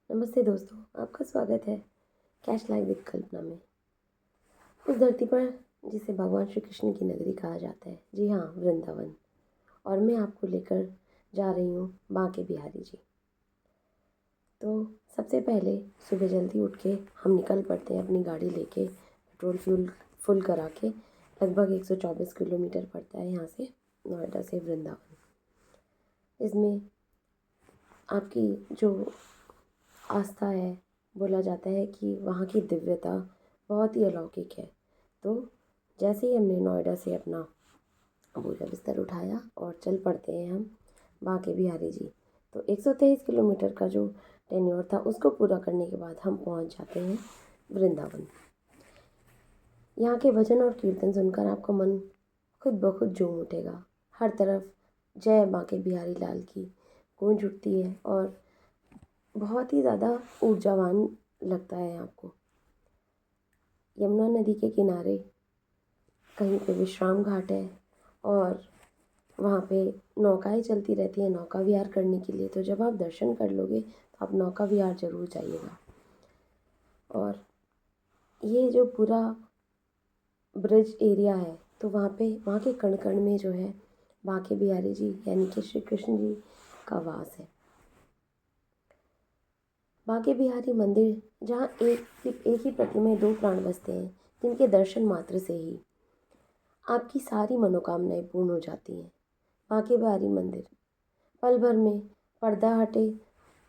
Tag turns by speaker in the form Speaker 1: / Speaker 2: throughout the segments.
Speaker 1: नमस्ते दोस्तों, आपका स्वागत है कैश लाइव विद कल्पना में। उस धरती पर जिसे भगवान श्री कृष्ण की नगरी कहा जाता है, जी हाँ, वृंदावन। और मैं आपको लेकर जा रही हूँ बांके बिहारी जी। तो सबसे पहले सुबह जल्दी उठ के हम निकल पड़ते हैं अपनी गाड़ी लेके, पेट्रोल फ्यूल फुल करा के। लगभग 124 किलोमीटर पड़ता है यहाँ से, नोएडा से वृंदावन। इसमें आपकी जो आस्था है, बोला जाता है कि वहाँ की दिव्यता बहुत ही अलौकिक है। तो जैसे ही हमने नोएडा से अपना बोझा बिस्तर उठाया और चल पड़ते हैं हम बांके बिहारी जी। तो 123 किलोमीटर का जो टेन्योर था उसको पूरा करने के बाद हम पहुँच जाते हैं वृंदावन। यहाँ के भजन और कीर्तन सुनकर आपका मन खुद ब खुद झूम उठेगा। हर तरफ जय बांके बिहारी लाल की गूंज उठती है और बहुत ही ज़्यादा ऊर्जावान लगता है आपको। यमुना नदी के किनारे कहीं पे विश्राम घाट है और वहाँ पे नौकाएं चलती रहती हैं नौका विहार करने के लिए। तो जब आप दर्शन कर लोगे तो आप नौका विहार ज़रूर जाइएगा। और ये जो पूरा ब्रिज एरिया है, तो वहाँ के कण कण में जो है बांके बिहारी जी यानी कि श्री कृष्ण जी का वास है। बांके बिहारी मंदिर, जहाँ एक ही प्रतिमा में दो प्राण बसते हैं, जिनके दर्शन मात्र से ही आपकी सारी मनोकामनाएं पूर्ण हो जाती हैं। बांके बिहारी मंदिर, पल भर में पर्दा हटे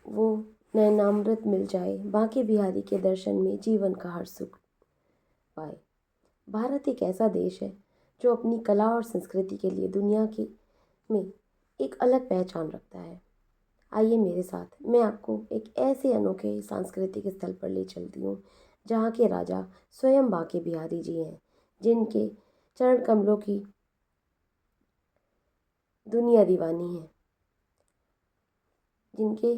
Speaker 1: वो नैनामृत मिल जाए, बांके बिहारी के दर्शन में जीवन का हर सुख पाए। भारत एक ऐसा देश है जो अपनी कला और संस्कृति के लिए दुनिया की में एक अलग पहचान रखता है। आइए मेरे साथ, मैं आपको एक ऐसे अनोखे सांस्कृतिक स्थल पर ले चलती हूँ जहाँ के राजा स्वयं बांके बिहारी जी हैं, जिनके चरण कमलों की दुनिया दीवानी है, जिनके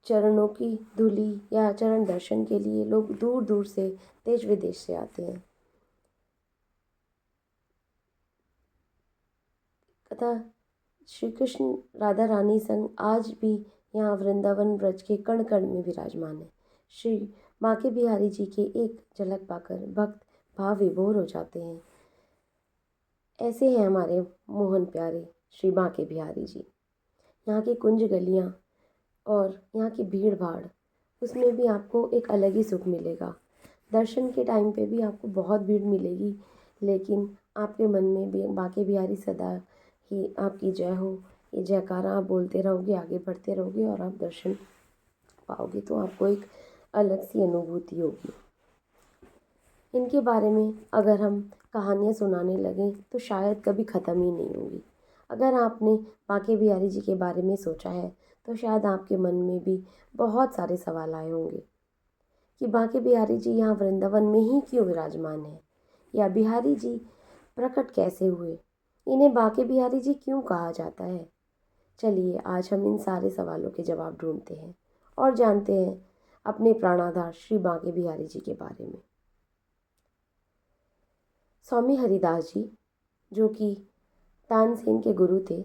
Speaker 1: चरणों की धूली या चरण दर्शन के लिए लोग दूर दूर से, देश विदेश से आते हैं। तथा श्री कृष्ण राधा रानी संग आज भी यहाँ वृंदावन ब्रज के कण कण में विराजमान है। श्री बांके बिहारी जी की एक झलक पाकर भक्त भाव विभोर हो जाते हैं। ऐसे हैं हमारे मोहन प्यारे श्री बांके बिहारी जी। यहाँ की कुंज गलियाँ और यहाँ की भीड़ भाड़, उसमें भी आपको एक अलग ही सुख मिलेगा। दर्शन के टाइम पे भी आपको बहुत भीड़ मिलेगी, लेकिन आपके मन में भी बांके बिहारी सदा ही आपकी जय हो, ये जयकारा आप बोलते रहोगे, आगे बढ़ते रहोगे और आप दर्शन पाओगे। तो आपको एक अलग सी अनुभूति होगी। इनके बारे में अगर हम कहानियाँ सुनाने लगें तो शायद कभी ख़त्म ही नहीं होगी। अगर आपने बांके बिहारी जी के बारे में सोचा है तो शायद आपके मन में भी बहुत सारे सवाल आए होंगे कि बांके बिहारी जी यहाँ वृंदावन में ही क्यों विराजमान है, या बिहारी जी प्रकट कैसे हुए, इन्हें बांके बिहारी जी क्यों कहा जाता है। चलिए आज हम इन सारे सवालों के जवाब ढूंढते हैं और जानते हैं अपने प्राणाधार श्री बांके बिहारी जी के बारे में। स्वामी हरिदास जी, जो कि तानसेन के गुरु थे,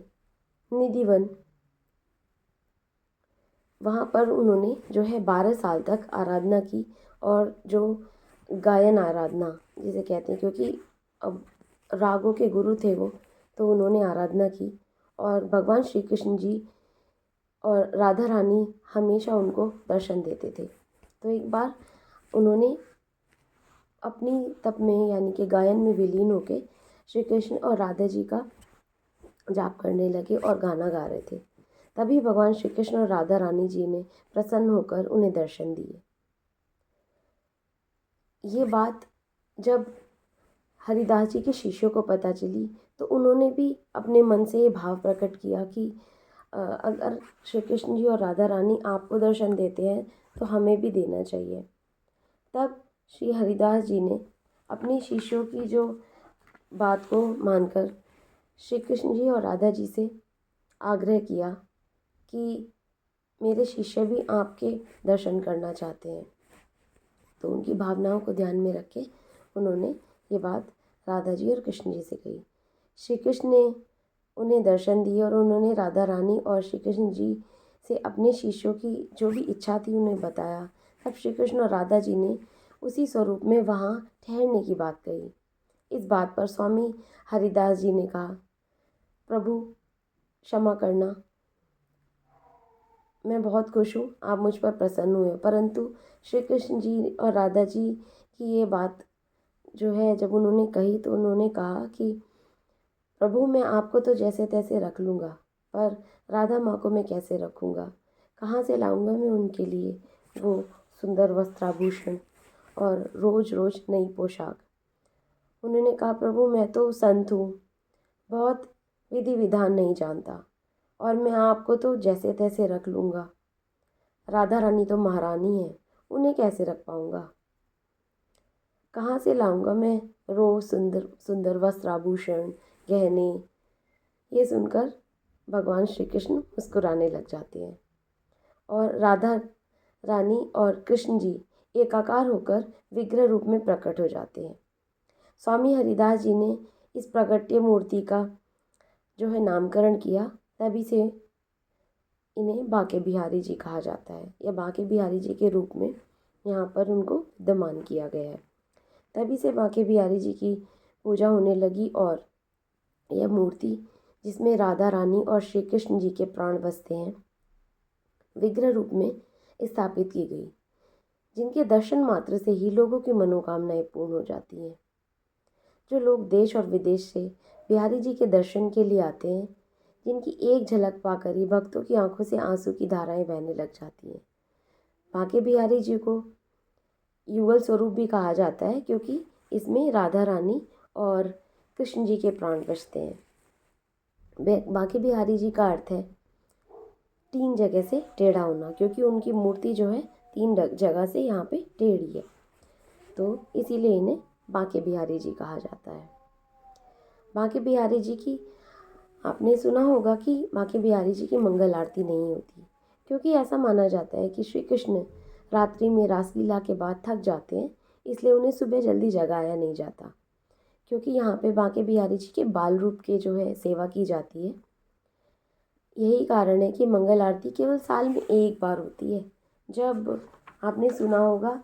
Speaker 1: निधिवन, वहाँ पर उन्होंने जो है 12 साल तक आराधना की। और जो गायन आराधना जिसे कहते हैं, क्योंकि अब रागों के गुरु थे वो, तो उन्होंने आराधना की और भगवान श्री कृष्ण जी और राधा रानी हमेशा उनको दर्शन देते थे। तो एक बार उन्होंने अपनी तप में यानी कि गायन में विलीन होकर श्री कृष्ण और राधा जी का जाप करने लगे और गाना गा रहे थे। तभी भगवान श्री कृष्ण और राधा रानी जी ने प्रसन्न होकर उन्हें दर्शन दिए। ये बात जब हरिदास जी के शिष्यों को पता चली तो उन्होंने भी अपने मन से ये भाव प्रकट किया कि अगर श्री कृष्ण जी और राधा रानी आपको दर्शन देते हैं तो हमें भी देना चाहिए। तब श्री हरिदास जी ने अपने शिष्यों की जो बात को मानकर श्री कृष्ण जी और राधा जी से आग्रह किया कि मेरे शिष्य भी आपके दर्शन करना चाहते हैं। तो उनकी भावनाओं को ध्यान में रख के उन्होंने ये बात राधा जी और कृष्ण जी से कही। श्री कृष्ण ने उन्हें दर्शन दिए और उन्होंने राधा रानी और श्री कृष्ण जी से अपने शिष्यों की जो भी इच्छा थी उन्हें बताया, तब श्री कृष्ण और राधा जी ने उसी स्वरूप में वहाँ ठहरने की बात कही। इस बात पर स्वामी हरिदास जी ने कहा, प्रभु क्षमा करना, मैं बहुत खुश हूँ, आप मुझ पर प्रसन्न हुए। परंतु श्री कृष्ण जी और राधा जी की ये बात जो है जब उन्होंने कही तो उन्होंने कहा कि प्रभु मैं आपको तो जैसे तैसे रख लूँगा, पर राधा माँ को मैं कैसे रखूँगा, कहाँ से लाऊँगा मैं उनके लिए वो सुंदर वस्त्राभूषण और रोज़ रोज़ नई पोशाक। उन्होंने कहा, प्रभु मैं तो संत हूँ, बहुत विधि विधान नहीं जानता, और मैं आपको तो जैसे तैसे रख लूँगा, राधा रानी तो महारानी है, उन्हें कैसे रख पाऊँगा, कहाँ से लाऊँगा मैं रोज़ सुंदर सुंदर वस्त्राभूषण गहने। ये सुनकर भगवान श्री कृष्ण मुस्कुराने लग जाते हैं और राधा रानी और कृष्ण जी एकाकार होकर विग्रह रूप में प्रकट हो जाते हैं। स्वामी हरिदास जी ने इस प्रकट्य मूर्ति का जो है नामकरण किया, तभी से इन्हें बांके बिहारी जी कहा जाता है, या बांके बिहारी जी के रूप में यहाँ पर उनको विद्यमान किया गया है। तभी से बांके बिहारी जी की पूजा होने लगी और यह मूर्ति जिसमें राधा रानी और श्री कृष्ण जी के प्राण बसते हैं विग्रह रूप में स्थापित की गई, जिनके दर्शन मात्र से ही लोगों की मनोकामनाएं पूर्ण हो जाती हैं। जो लोग देश और विदेश से बिहारी जी के दर्शन के लिए आते हैं, जिनकी एक झलक पाकर ही भक्तों की आंखों से आंसू की धाराएं बहने लग जाती हैं। बांके बिहारी जी को युगल स्वरूप भी कहा जाता है, क्योंकि इसमें राधा रानी और कृष्ण जी के प्राण बसते हैं। बांके बिहारी जी का अर्थ है 3 जगह से टेढ़ा होना, क्योंकि उनकी मूर्ति जो है 3 जगह से यहाँ पे टेढ़ी है, तो इसीलिए इन्हें बांके बिहारी जी कहा जाता है। बांके बिहारी जी की आपने सुना होगा कि बांके बिहारी जी की मंगल आरती नहीं होती, क्योंकि ऐसा माना जाता है कि श्री कृष्ण रात्रि में रासलीला के बाद थक जाते हैं, इसलिए उन्हें सुबह जल्दी जगाया नहीं जाता, क्योंकि यहाँ पे बांके बिहारी जी के बाल रूप के जो है सेवा की जाती है। यही कारण है कि मंगल आरती केवल साल में एक बार होती है, जब आपने सुना होगा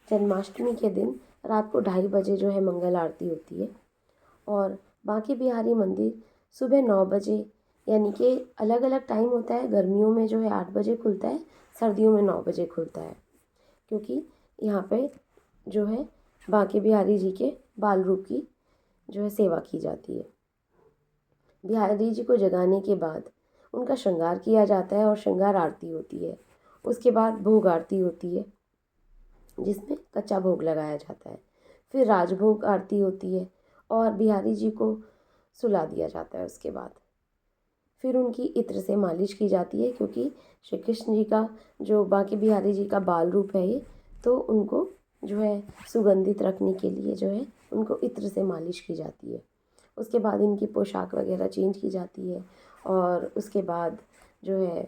Speaker 1: जन्माष्टमी के दिन रात को 2:30 बजे जो है मंगल आरती होती है, और बांके बिहारी मंदिर सुबह 9 बजे, यानी कि अलग अलग टाइम होता है। गर्मियों में जो है 8 बजे खुलता है, सर्दियों में 9 बजे खुलता है, क्योंकि यहाँ पे जो है बांके बिहारी जी के बाल रूप की जो है सेवा की जाती है। बिहारी जी को जगाने के बाद उनका श्रृंगार किया जाता है और श्रृंगार आरती होती है। उसके बाद भोग आरती होती है, जिसमें कच्चा भोग लगाया जाता है। फिर राजभोग आरती होती है और बिहारी जी को सुला दिया जाता है। उसके बाद फिर उनकी इत्र से मालिश की जाती है, क्योंकि श्री कृष्ण जी का जो बांके बिहारी जी का बाल रूप है ये, तो उनको जो है सुगंधित रखने के लिए जो है उनको इत्र से मालिश की जाती है। उसके बाद इनकी पोशाक वगैरह चेंज की जाती है और उसके बाद जो है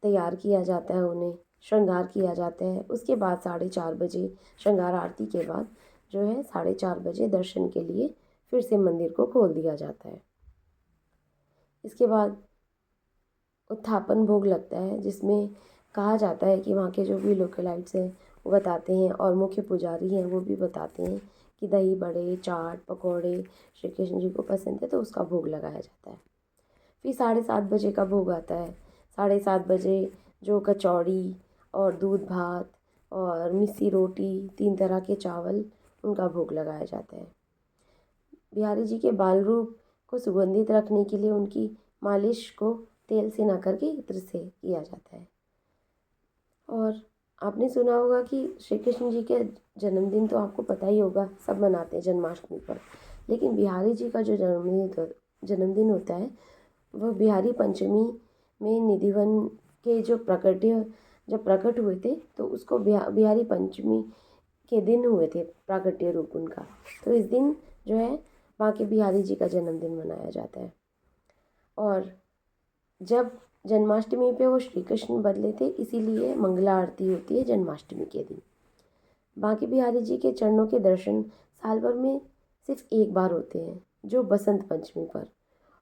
Speaker 1: तैयार किया जाता है, उन्हें श्रृंगार किया जाता है। उसके बाद 4:30 बजे श्रृंगार आरती के बाद जो है 4:30 बजे दर्शन के लिए फिर से मंदिर को खोल दिया जाता है। इसके बाद उत्थापन भोग लगता है, जिसमें कहा जाता है कि वहाँ के जो भी लोकलाइट्स हैं वो बताते हैं और मुख्य पुजारी हैं वो भी बताते हैं कि दही बड़े, चाट, पकौड़े श्री कृष्ण जी को पसंद है, तो उसका भोग लगाया जाता है। फिर 7:30 बजे का भोग आता है। 7:30 बजे जो कचौड़ी और दूध भात और मिस्सी रोटी, 3 तरह के चावल, उनका भोग लगाया जाता है। बिहारी जी के बाल रूप को सुगंधित रखने के लिए उनकी मालिश को तेल से ना करके इत्र से किया जाता है। और आपने सुना होगा कि श्री कृष्ण जी के जन्मदिन तो आपको पता ही होगा, सब मनाते हैं जन्माष्टमी पर, लेकिन बिहारी जी का जो जन्मदिन होता है वह बिहारी पंचमी में निधिवन के जब प्रकट हुए थे, तो उसको बिहारी पंचमी के दिन हुए थे प्राकट्य रूप उनका, तो इस दिन जो है बांके बिहारी जी का जन्मदिन मनाया जाता है। और जब जन्माष्टमी पे वो श्री कृष्ण बदले थे, इसीलिए मंगला आरती होती है जन्माष्टमी के दिन। बांके बिहारी जी के चरणों के दर्शन साल भर में सिर्फ एक बार होते हैं, जो बसंत पंचमी पर,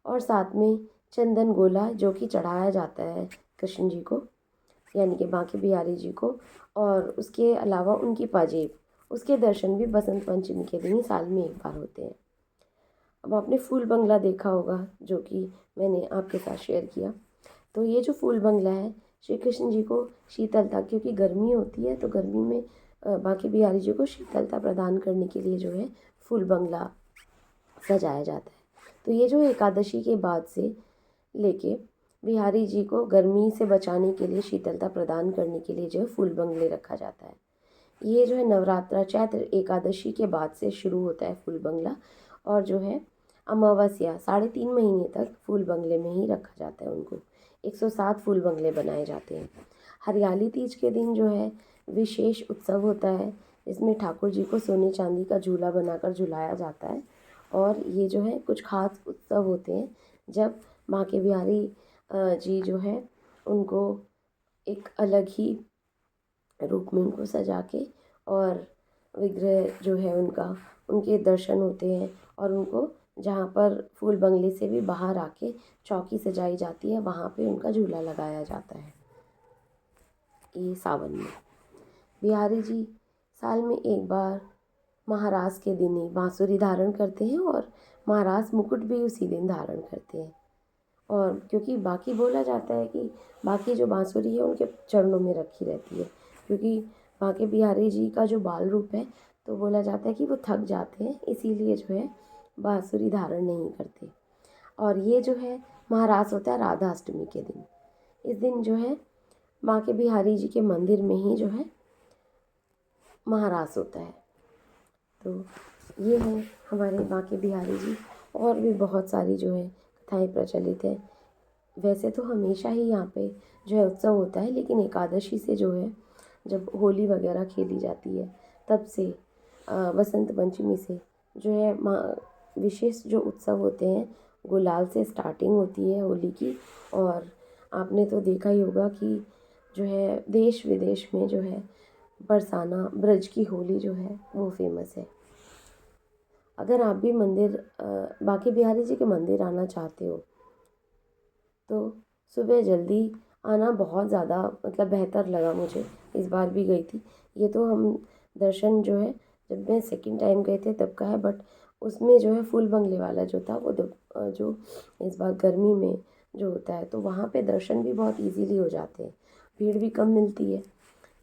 Speaker 1: और साथ में चंदन गोला जो कि चढ़ाया जाता है कृष्ण जी को, यानी कि बांके बिहारी जी को, और उसके अलावा उनकी पाजेब, उसके दर्शन भी बसंत पंचमी के दिन ही साल में एक बार होते हैं। अब आपने फूल बंगला देखा होगा, जो कि मैंने आपके साथ शेयर किया। तो ये जो फूल बंगला है, श्री कृष्ण जी को शीतलता, क्योंकि गर्मी होती है तो गर्मी में बांके बिहारी जी को शीतलता प्रदान करने के लिए जो है फूल बंगला सजाया जाता है। तो ये जो एकादशी के बाद से लेके बिहारी जी को गर्मी से बचाने के लिए, शीतलता प्रदान करने के लिए जो है फूल बंगले रखा जाता है। ये जो है नवरात्रा चैत्र एकादशी के बाद से शुरू होता है फूल बंगला, और जो है अमावस्या 3.5 महीने तक फूल बंगले में ही रखा जाता है उनको। 107 फूल बंगले बनाए जाते हैं। हरियाली तीज के दिन जो है विशेष उत्सव होता है, इसमें ठाकुर जी को सोने चांदी का झूला बनाकर झुलाया जाता है। और ये जो है कुछ खास उत्सव होते हैं जब बांके बिहारी जी जो है उनको एक अलग ही रूप में उनको सजा के, और विग्रह जो है उनका, उनके दर्शन होते हैं, और उनको जहाँ पर फूल बंगले से भी बाहर आके चौकी सजाई जाती है, वहाँ पे उनका झूला लगाया जाता है। ये सावन में बिहारी जी साल में एक बार महाराज के दिन ही बांसुरी धारण करते हैं, और महाराज मुकुट भी उसी दिन धारण करते हैं। और क्योंकि बाकी बोला जाता है कि बाकी जो बांसुरी है उनके चरणों में रखी रहती है, क्योंकि बांके बिहारी जी का जो बाल रूप है, तो बोला जाता है कि वो थक जाते हैं, इसीलिए जो है बांसुरी धारण नहीं करते। और ये जो है महारास होता है राधा अष्टमी के दिन। इस दिन जो है बांके बिहारी जी के मंदिर में ही जो है महारास होता है। तो ये है हमारे बांके बिहारी जी। और भी बहुत सारी जो है कथाएँ प्रचलित हैं। वैसे तो हमेशा ही यहाँ पे जो है उत्सव होता है, लेकिन एकादशी से जो है जब होली वगैरह खेली जाती है, तब से बसंत पंचमी से जो है विशेष जो उत्सव होते हैं, गुलाल से स्टार्टिंग होती है होली की। और आपने तो देखा ही होगा कि जो है देश विदेश में जो है बरसाना ब्रज की होली जो है वो फेमस है। अगर आप भी मंदिर बांके बिहारी जी के मंदिर आना चाहते हो, तो सुबह जल्दी आना बहुत ज़्यादा मतलब बेहतर लगा मुझे। इस बार भी गई थी। ये तो हम दर्शन जो है जब मैं सेकंड टाइम गए थे तब का है, बट उसमें जो है फूल बंगले वाला जो था वो जो इस बार गर्मी में जो होता है, तो वहाँ पे दर्शन भी बहुत इजीली हो जाते हैं, भीड़ भी कम मिलती है।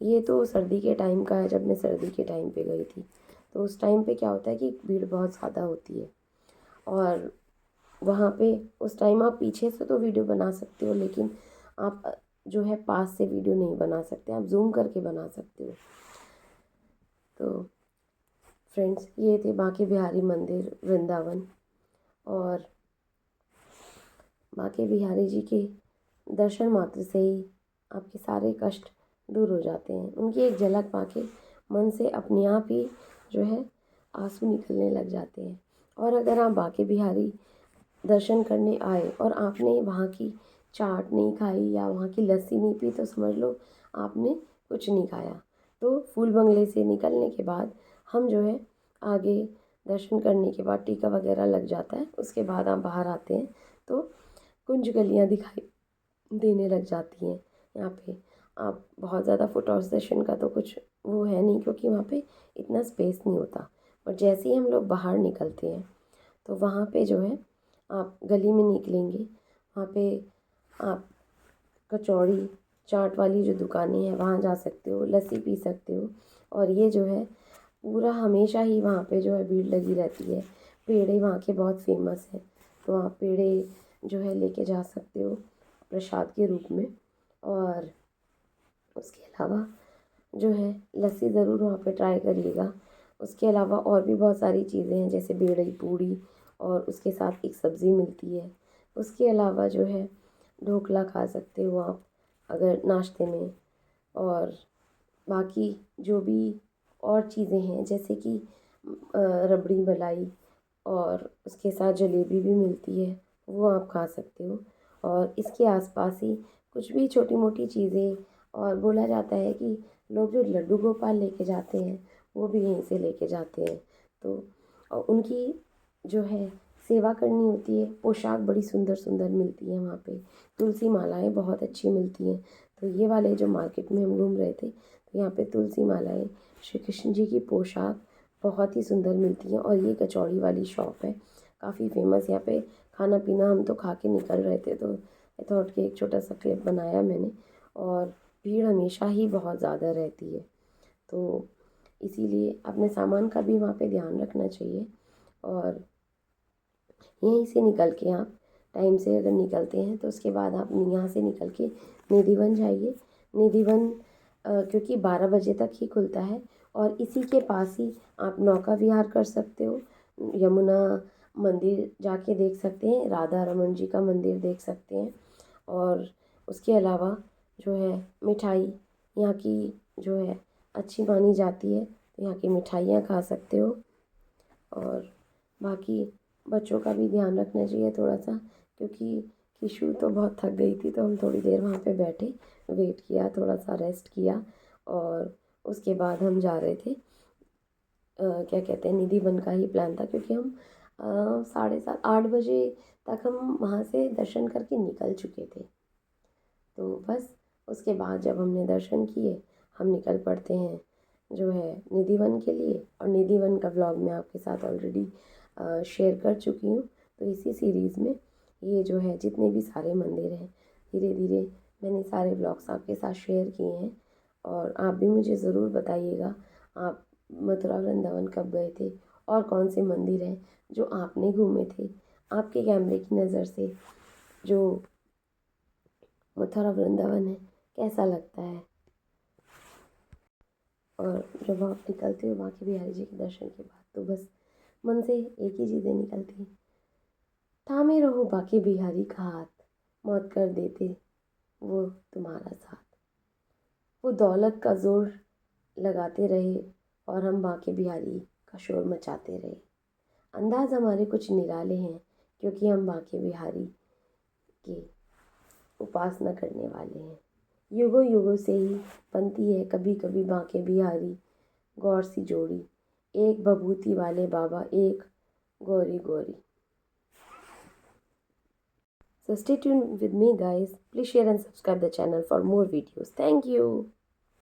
Speaker 1: ये तो सर्दी के टाइम का है, जब मैं सर्दी के टाइम पे गई थी, तो उस टाइम पे क्या होता है कि भीड़ बहुत ज़्यादा होती है। और वहाँ पे उस टाइम आप पीछे से तो वीडियो बना सकते हो, लेकिन आप जो है पास से वीडियो नहीं बना सकते, आप जूम करके बना सकते हो। तो फ्रेंड्स, ये थे बांके बिहारी मंदिर वृंदावन। और बांके बिहारी जी के दर्शन मात्र से ही आपके सारे कष्ट दूर हो जाते हैं। उनकी एक झलक पाके मन से अपने आप ही जो है आंसू निकलने लग जाते हैं। और अगर आप बांके बिहारी दर्शन करने आए और आपने वहाँ की चाट नहीं खाई या वहाँ की लस्सी नहीं पी, तो समझ लो आपने कुछ नहीं खाया। तो फूल बंगले से निकलने के बाद हम जो है आगे दर्शन करने के बाद टीका वगैरह लग जाता है, उसके बाद आप बाहर आते हैं तो कुंज गलियाँ दिखाई देने लग जाती हैं। यहाँ पे आप बहुत ज़्यादा फ़ोटो सेशन का तो कुछ वो है नहीं, क्योंकि वहाँ पे इतना स्पेस नहीं होता। और जैसे ही हम लोग बाहर निकलते हैं तो वहाँ पे जो है आप गली में निकलेंगे, वहाँ पे आप कचौड़ी चाट वाली जो दुकानें हैं वहाँ जा सकते हो, लस्सी पी सकते हो। और ये जो है पूरा हमेशा ही वहाँ पे जो है भीड़ लगी रहती है। पेड़े वहाँ के बहुत फेमस हैं, तो आप पेड़े जो है लेके जा सकते हो प्रसाद के रूप में। और उसके अलावा जो है लस्सी ज़रूर वहाँ पे ट्राई करिएगा। उसके अलावा और भी बहुत सारी चीज़ें हैं, जैसे बेड़ई पूड़ी, और उसके साथ एक सब्ज़ी मिलती है। उसके अलावा जो है ढोकला खा सकते हो आप अगर नाश्ते में। और बाकी जो भी और चीज़ें हैं, जैसे कि रबड़ी मलाई, और उसके साथ जलेबी भी मिलती है, वो आप खा सकते हो। और इसके आसपास ही कुछ भी छोटी मोटी चीज़ें, और बोला जाता है कि लोग जो लड्डू गोपाल लेके जाते हैं वो भी यहीं से लेके जाते हैं। तो उनकी जो है सेवा करनी होती है, पोशाक बड़ी सुंदर सुंदर मिलती है वहाँ पे, तुलसी मालाएं बहुत अच्छी मिलती हैं। तो ये वाले जो मार्केट में हम घूम रहे थे, तो यहाँ पे तुलसी मालाएं, श्री कृष्ण जी की पोशाक बहुत ही सुंदर मिलती हैं। और ये कचौड़ी वाली शॉप है, काफ़ी फेमस। यहाँ पे खाना पीना हम तो खा के निकल रहे थे, तो आई थॉट कि एक छोटा सा क्लिप बनाया मैंने। और भीड़ हमेशा ही बहुत ज़्यादा रहती है, तो इसीलिए अपने सामान का भी वहाँ पे ध्यान रखना चाहिए। और यहीं से निकल के आप टाइम से अगर निकलते हैं तो उसके बाद आप यहाँ से निकल के निधिवन जाइए। निधिवन क्योंकि 12 बजे तक ही खुलता है, और इसी के पास ही आप नौका विहार कर सकते हो, यमुना मंदिर जाके देख सकते हैं, राधा रमन जी का मंदिर देख सकते हैं। और उसके अलावा जो है मिठाई यहाँ की जो है अच्छी मानी जाती है, तो यहाँ की मिठाइयाँ खा सकते हो। और बाकी बच्चों का भी ध्यान रखना चाहिए थोड़ा सा, क्योंकि किशु तो बहुत थक गई थी, तो हम थोड़ी देर वहाँ पे बैठे, वेट किया, थोड़ा सा रेस्ट किया, और उसके बाद हम जा रहे थे। क्या कहते हैं, निधिवन का ही प्लान था, क्योंकि हम 7:30-8 बजे तक हम वहाँ से दर्शन करके निकल चुके थे। तो बस उसके बाद जब हमने दर्शन किए, हम निकल पड़ते हैं जो है निधिवन के लिए। और निधिवन का व्लॉग मैं आपके साथ ऑलरेडी शेयर कर चुकी हूँ। तो इसी सीरीज़ में ये जो है जितने भी सारे मंदिर हैं, धीरे धीरे मैंने सारे व्लॉग्स आपके साथ शेयर किए हैं। और आप भी मुझे ज़रूर बताइएगा, आप मथुरा वृंदावन कब गए थे, और कौन से मंदिर हैं जो आपने घूमे थे। आपके कैमरे की नज़र से जो मथुरा वृंदावन है कैसा लगता है। और जब आप निकलते हो बांके बिहारी जी के दर्शन के बाद, तो बस मन से एक ही चीज़ें निकलती हैं, थामे रहो बांके बिहारी का हाथ, मौत कर देते वो तुम्हारा साथ। वो दौलत का जोर लगाते रहे, और हम बांके बिहारी का शोर मचाते रहे। अंदाज हमारे कुछ निराले हैं, क्योंकि हम बांके बिहारी की उपासना करने वाले हैं। युगों युगों से ही बनती है कभी कभी बांके बिहारी गौर सी जोड़ी, एक बभूति वाले बाबा, एक Gauri Gauri. So stay tuned with me guys. Please share and subscribe the channel for more videos. Thank you.